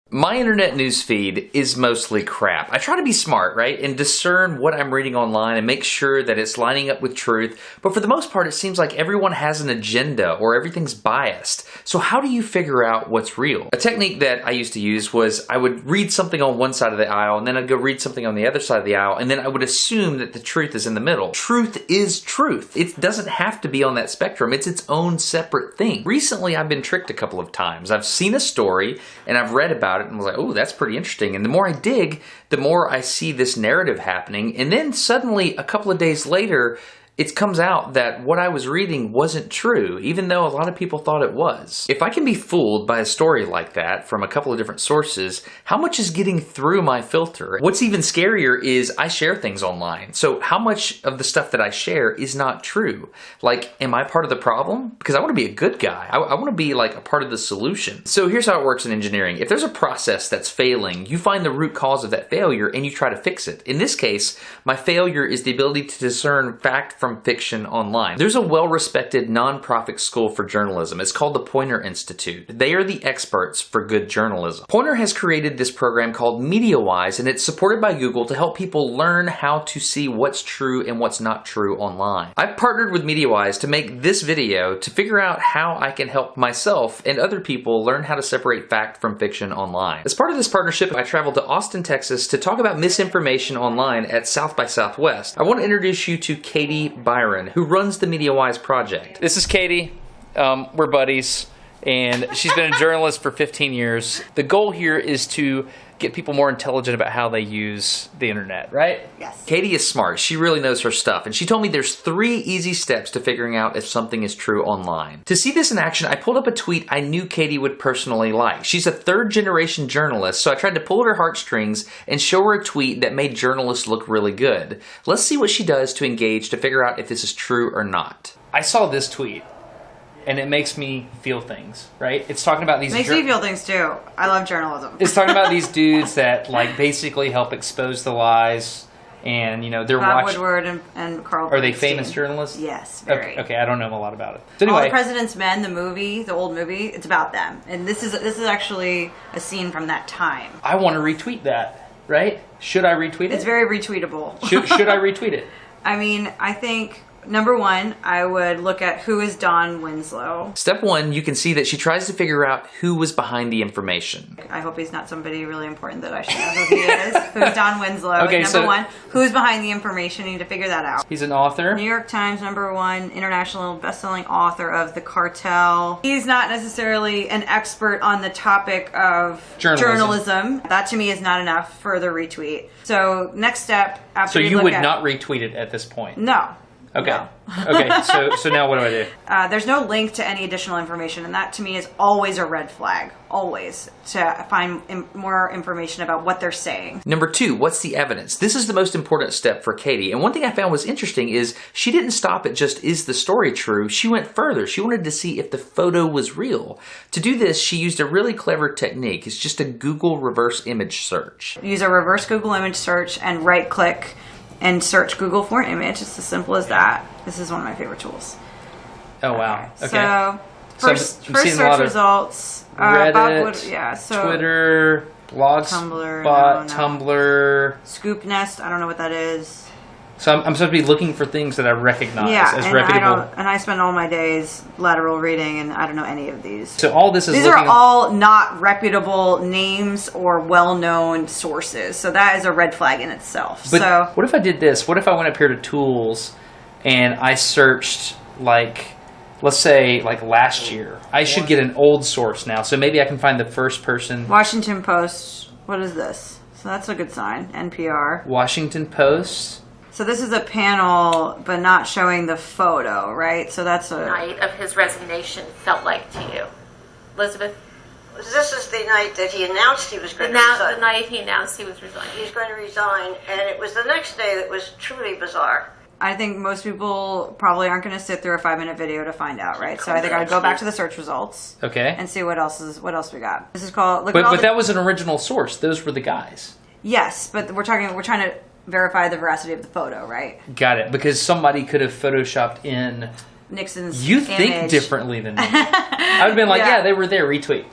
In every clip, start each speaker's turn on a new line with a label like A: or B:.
A: My internet news feed is mostly crap. I try to be smart, right? And discern what I'm reading online and make sure that it's lining up with truth. But for the most part, it seems like everyone has an agenda or everything's biased. So how do you figure out what's real? A technique that I used to use was I would read something on one side of the aisle and then I'd go read something on the other side of the aisle and then I would assume that the truth is in the middle. Truth is truth. It doesn't have to be on that spectrum. It's its own separate thing. Recently, I've been tricked a couple of times. I've seen a story and I've read about it and was like, oh, that's pretty interesting. And the more I dig, the more I see this narrative happening. And then suddenly, a couple of days later, it comes out that what I was reading wasn't true, even though a lot of people thought it was. If I can be fooled by a story like that from a couple of different sources, how much is getting through my filter? What's even scarier is I share things online. So how much of the stuff that I share is not true? Like, am I part of the problem? Because I want to be a good guy. I want to be like a part of the solution. So here's how it works in engineering. If there's a process that's failing, you find the root cause of that failure and you try to fix it. In this case, my failure is the ability to discern fact from fiction online. There's a well-respected nonprofit school for journalism. It's called the Poynter Institute. They are the experts for good journalism. Poynter has created this program called MediaWise, and it's supported by Google to help people learn how to see what's true and what's not true online. I've partnered with MediaWise to make this video to figure out how I can help myself and other people learn how to separate fact from fiction online. As part of this partnership, I traveled to Austin, Texas to talk about misinformation online at South by Southwest. I want to introduce you to Katie Byron, who runs the MediaWise project. This is Katie. We're buddies, and she's been a journalist for 15 years. The goal here is to get people more intelligent about how they use the internet, right?
B: Yes.
A: Katie is smart. She really knows her stuff, and she told me there's 3 easy steps to figuring out if something is true online. To see this in action, I pulled up a tweet I knew Katie would personally like. She's a 3rd-generation journalist, so I tried to pull at her heartstrings and show her a tweet that made journalists look really good. Let's see what she does to engage to figure out if this is true or not. I saw this tweet, and it makes me feel things, right? It's talking about these...
B: Makes me feel things, too. I love journalism.
A: It's talking about these dudes that, like, basically help expose the lies, and, you know, they're
B: Bob
A: watching...
B: Woodward and Carl
A: Are they
B: Bernstein.
A: famous journalists?
B: Yes, very.
A: Okay, I don't know a lot about it. So
B: All
A: anyway...
B: the President's Men, the movie, the old movie, it's about them. And this is actually a scene from that time.
A: I want to retweet that, right? Should I retweet it?
B: It's very retweetable.
A: Should I retweet it?
B: I mean, I think... Number 1, I would look at who is Don Winslow.
A: Step 1, you can see that she tries to figure out who was behind the information.
B: I hope he's not somebody really important that I should know who he is. Who's Don Winslow?
A: Okay,
B: Number 1, who's behind the information? You need to figure that out.
A: He's an author.
B: New York Times, number 1, international best-selling author of The Cartel. He's not necessarily an expert on the topic of journalism. That to me is not enough for the retweet. So next step, after
A: you would not retweet it at this point?
B: No.
A: Okay.
B: No.
A: Okay. So now what do I do?
B: There's no link to any additional information, and that to me is always a red flag. Always, to find more information about what they're saying.
A: Number 2, what's the evidence? This is the most important step for Katie. And one thing I found was interesting is she didn't stop at just, is the story true? She went further. She wanted to see if the photo was real. To do this, she used a really clever technique. It's just a Google reverse image search.
B: Use a reverse Google image search and right click and search Google for an image. It's as simple as that. This is one of my favorite tools.
A: Oh, wow. Okay.
B: So, first search results.
A: Reddit,
B: Bob Wood,
A: Twitter, Blogspot, Tumblr.
B: Scoop Nest, I don't know what that is.
A: So I'm supposed to be looking for things that I recognize as reputable.
B: And I spend all my days lateral reading, and I don't know any of these.
A: So all this is
B: These are all not reputable names or well-known sources. So that is a red flag in itself.
A: But
B: so
A: what if I did this? What if I went up here to Tools and I searched, like, let's say, like last year? I should get an old source now. So maybe I can find the first person.
B: Washington Post. What is this? So that's a good sign. NPR.
A: Washington Post.
B: So this is a panel, but not showing the photo, right? So that's a...
C: night of his resignation felt like to you, Elizabeth?
D: This is the night that he announced he was going to resign.
C: The night he announced he was resigning.
D: He's going to resign, and it was the next day that was truly bizarre.
B: I think most people probably aren't going to sit through a 5-minute video to find out, right? So I think I'd go back to the search results,
A: okay,
B: and see what else we got. This is called.
A: But that was an original source. Those were the guys.
B: Yes, but we're trying to verify the veracity of the photo, right?
A: Got it. Because somebody could have photoshopped in
B: Nixon's
E: You think
B: image.
E: differently than me. I've been like,
B: Yeah.
E: yeah, they were there, retweet.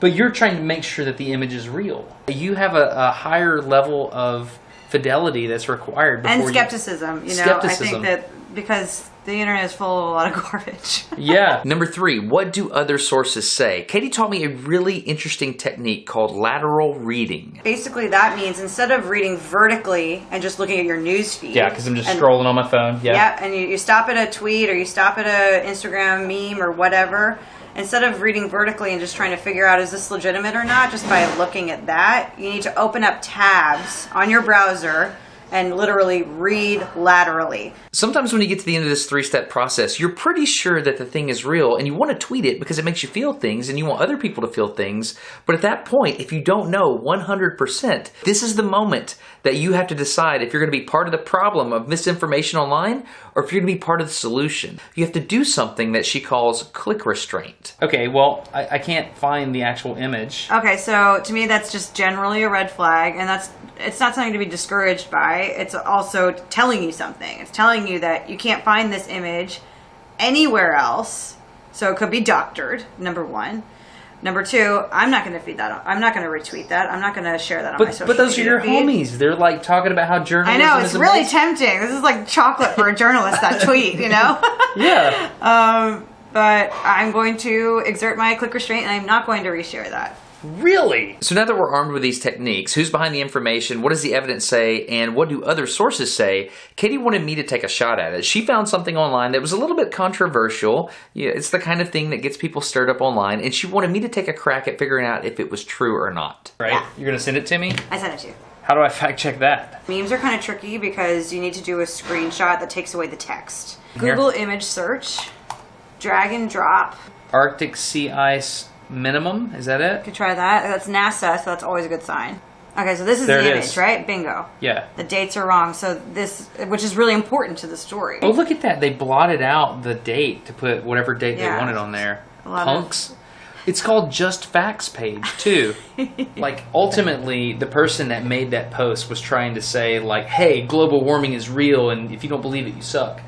E: But you're trying to make sure that the image is real. You have a higher level of fidelity that's required.
B: And skepticism,
E: Skepticism.
B: I think that because the internet is full of a lot of garbage.
E: Yeah.
A: Number 3, what do other sources say? Katie taught me a really interesting technique called lateral reading.
B: Basically, that means instead of reading vertically and just looking at your news feed.
E: Yeah, because I'm just scrolling on my phone. Yeah.
B: Yeah, and you stop at a tweet or you stop at a Instagram meme or whatever. Instead of reading vertically and just trying to figure out is this legitimate or not, just by looking at that, you need to open up tabs on your browser and literally read laterally.
A: Sometimes when you get to the end of this 3-step process, you're pretty sure that the thing is real and you want to tweet it because it makes you feel things and you want other people to feel things. But at that point, if you don't know 100%, this is the moment that you have to decide if you're going to be part of the problem of misinformation online or if you're going to be part of the solution. You have to do something that she calls click restraint.
E: Okay, well, I can't find the actual image.
B: Okay, so to me that's just generally a red flag, and it's not something to be discouraged by. It's also telling you something. It's telling you that you can't find this image anywhere else. So it could be doctored, number 1. Number 2, I'm not going to feed that. I'm not going to retweet that. I'm not going to share that on my social media
E: But those are your
B: feed.
E: homies. They're like talking about how journalism
B: I know,
E: is
B: it's really
E: amazing.
B: tempting. This is like chocolate for a journalist, that tweet,
E: Yeah.
B: But I'm going to exert my click restraint and I'm not going to reshare that.
E: Really?
A: So now that we're armed with these techniques, who's behind the information, what does the evidence say, and what do other sources say, Katie wanted me to take a shot at it. She found something online that was a little bit controversial. Yeah, it's the kind of thing that gets people stirred up online, and she wanted me to take a crack at figuring out if it was true or not.
E: Right?
B: Yeah.
E: You're going to send it to me?
B: I sent it to you.
E: How do I fact check that?
B: Memes are kind of tricky because you need to do a screenshot that takes away the text.
E: Here.
B: Google image search, drag and drop.
E: Arctic sea ice minimum? Is that
B: You
E: it?
B: could try that. That's NASA, so that's always a good sign. Okay, so this is
E: There
B: the
E: it
B: image,
E: is.
B: right? Bingo.
E: Yeah.
B: The dates are wrong, so this, which is really important to the story.
E: Oh, look at that. They blotted out the date to put whatever date
B: Yeah.
E: they wanted on there.
B: A lot
E: Punks. It's called Just Facts page, too. Like, ultimately, the person that made that post was trying to say, like, hey, global warming is real, and if you don't believe it, you suck.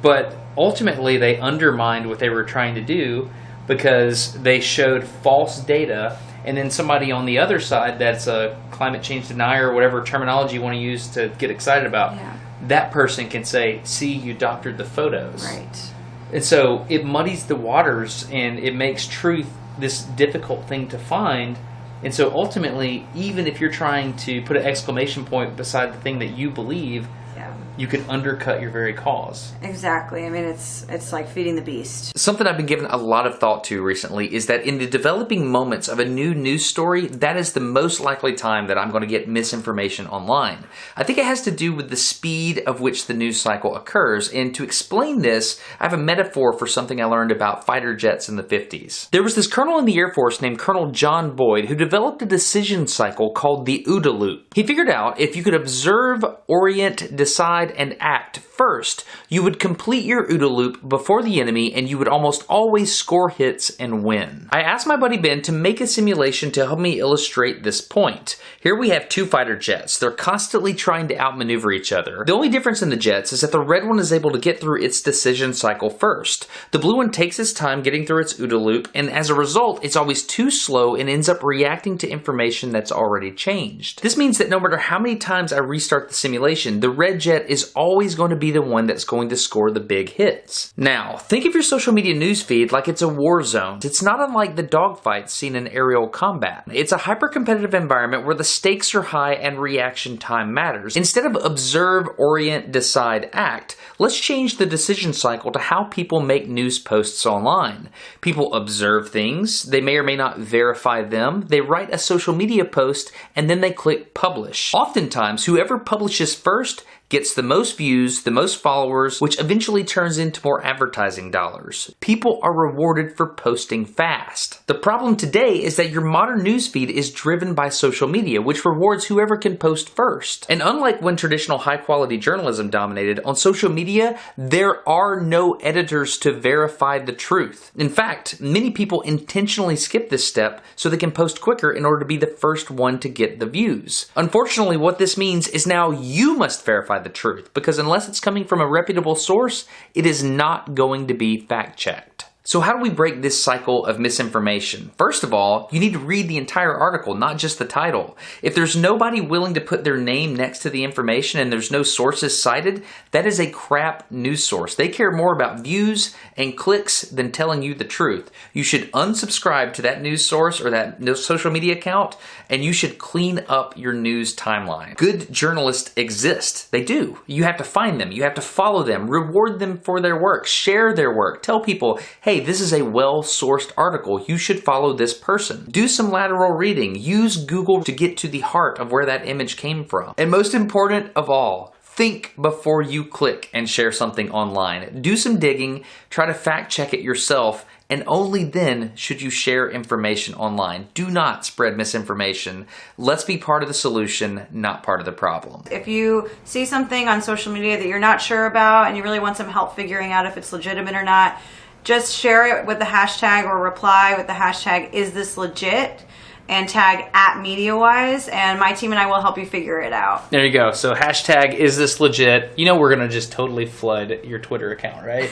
E: But ultimately, they undermined what they were trying to do because they showed false data, and then somebody on the other side that's a climate change denier or whatever terminology you want to use to get excited about,
B: Yeah.
E: that person can say, see, you doctored the photos.
B: Right.
E: And so it muddies the waters and it makes truth this difficult thing to find. And so ultimately, even if you're trying to put an exclamation point beside the thing that you believe,
B: Yeah.
E: you can undercut your very cause.
B: Exactly. I mean, it's like feeding the beast.
A: Something I've been giving a lot of thought to recently is that in the developing moments of a new news story, that is the most likely time that I'm going to get misinformation online. I think it has to do with the speed of which the news cycle occurs, and to explain this, I have a metaphor for something I learned about fighter jets in the 50s. There was this colonel in the Air Force named Colonel John Boyd who developed a decision cycle called the OODA loop. He figured out if you could observe, orient, decide, and act first, you would complete your OODA loop before the enemy and you would almost always score hits and win. I asked my buddy Ben to make a simulation to help me illustrate this point. Here we have two fighter jets. They're constantly trying to outmaneuver each other. The only difference in the jets is that the red one is able to get through its decision cycle first. The blue one takes its time getting through its OODA loop, and as a result, it's always too slow and ends up reacting to information that's already changed. This means that no matter how many times I restart the simulation, the red jet is always going to be the one that's going to score the big hits. Now, think of your social media newsfeed like it's a war zone. It's not unlike the dogfights seen in aerial combat. It's a hyper-competitive environment where the stakes are high and reaction time matters. Instead of observe, orient, decide, act, let's change the decision cycle to how people make news posts online. People observe things, they may or may not verify them, they write a social media post, and then they click publish. Oftentimes, whoever publishes first gets the most views, the most followers, which eventually turns into more advertising dollars. People are rewarded for posting fast. The problem today is that your modern newsfeed is driven by social media, which rewards whoever can post first. And unlike when traditional high-quality journalism dominated, on social media, there are no editors to verify the truth. In fact, many people intentionally skip this step so they can post quicker in order to be the first one to get the views. Unfortunately, what this means is now you must verify the truth, because unless it's coming from a reputable source, it is not going to be fact-checked. So how do we break this cycle of misinformation? First of all, you need to read the entire article, not just the title. If there's nobody willing to put their name next to the information and there's no sources cited, that is a crap news source. They care more about views and clicks than telling you the truth. You should unsubscribe to that news source or that social media account, and you should clean up your news timeline. Good journalists exist. They do. You have to find them. You have to follow them. Reward them for their work. Share their work. Tell people, hey, this is a well-sourced article. You should follow this person. Do some lateral reading. Use Google to get to the heart of where that image came from. And most important of all, think before you click and share something online. Do some digging, try to fact check it yourself, and only then should you share information online. Do not spread misinformation. Let's be part of the solution, not part of the problem.
B: If you see something on social media that you're not sure about and you really want some help figuring out if it's legitimate or not, just share it with the hashtag or reply with the hashtag #IsThisLegit and tag @MediaWise, and my team and I will help you figure it out.
E: There you go. So hashtag #IsThisLegit. You know we're going to just totally flood your Twitter account, right?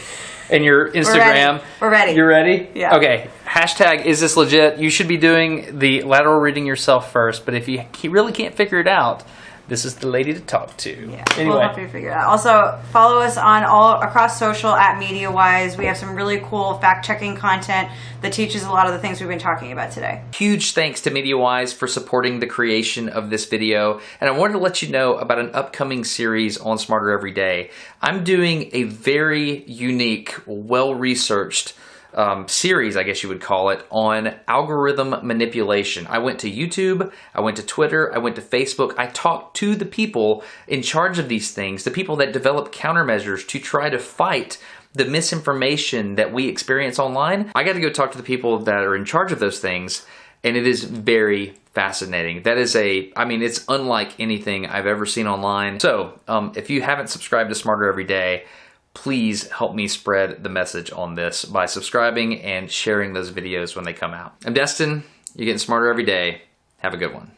E: And your Instagram.
B: We're ready.
E: You're ready?
B: Yeah.
E: Okay. Hashtag #IsThisLegit. You should be doing the lateral reading yourself first, but if you really can't figure it out, this is the lady to talk to.
B: Yeah,
E: anyway.
B: we'll help you figure it out. Also, follow us on all across social @MediaWise. We have some really cool fact-checking content that teaches a lot of the things we've been talking about today.
A: Huge thanks to MediaWise for supporting the creation of this video. And I wanted to let you know about an upcoming series on Smarter Every Day. I'm doing a very unique, well-researched series, I guess you would call it, on algorithm manipulation. I went to YouTube, I went to Twitter, I went to Facebook. I talked to the people in charge of these things, the people that develop countermeasures to try to fight the misinformation that we experience online. I got to go talk to the people that are in charge of those things, and it is very fascinating. That is it's unlike anything I've ever seen online. So if you haven't subscribed to Smarter Every Day, please help me spread the message on this by subscribing and sharing those videos when they come out. I'm Destin. You're getting smarter every day. Have a good one.